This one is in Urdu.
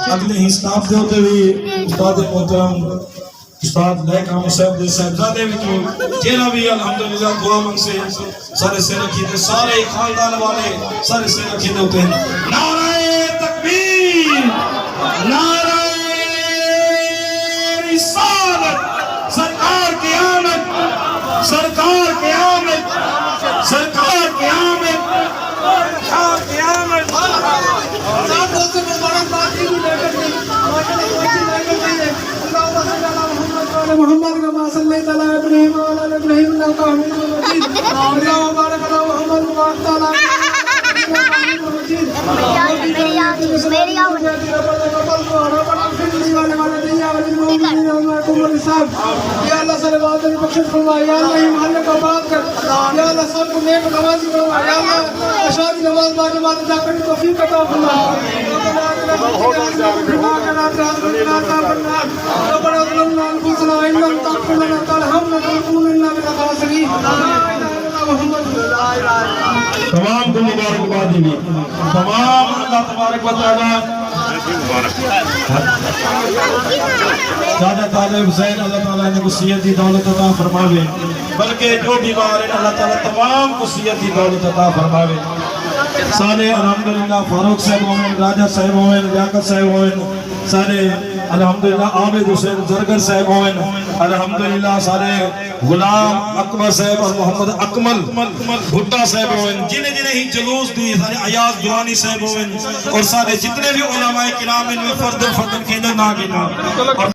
اگلے ہی سٹاف دے ہوتے بھی استاد محترم استاد لے کام صاحب دے صاحبزادے وچوں جیڑا بھی الحمدللہ دعا منگ سے سارے سے رکھی تے سارے خاندان والے سارے سے رکھی دے ہوتے ہیں نعرہ تکبیر نعرہ رسالت سرکار کی آمد سرکار کی آمد سرکار کی آمد سرکار کی آمد ساتھ دوستوں کو مبارک باد کی بھی لے کر دی محمد کما صلی اللہ علیہ ابراہیم وعلی ابراہیم انک حمید مجید اللهم بارک علی محمد وعلی آل یا اللہ صلوات علیہ بخشش فرما یا اللہ یہ محلے کو آباد کر یا اللہ سب کو نیک نمازی بنا یا اللہ عشاء کی نماز با جماعت ادا کرنے کی توفیق عطا فرما ربنا ظلمنا انفسنا وان لم تغفر لنا وترحمنا لنكونن من الخاسرين تمام کو مبارکباد دی تمام اللہ تبارک و تعالی زیادہ طالب حسین اللہ تعالیٰ نے وصیت دی دولت عطا فرماوے بلکہ جو بیمار ہیں اللہ تعالیٰ تمام وصیت دی دولت عطا فرماوے سارے الحمدللہ فاروق صاحب ہوئے راجہ صاحب ہوئے لیاقت صاحب ہوئے سارے الحمدللہ عابد حسین زرگر صاحب ہوئے الحمدللہ سارے غلام اکبر صاحب اور محمد اکمل بھٹا صاحب ہوئے جنہیں ہی جلوس دی سارے عیاض جوانی صاحب ہوئے اور سارے جتنے بھی علماء کرام ان میں فرد کیندر نہ گنا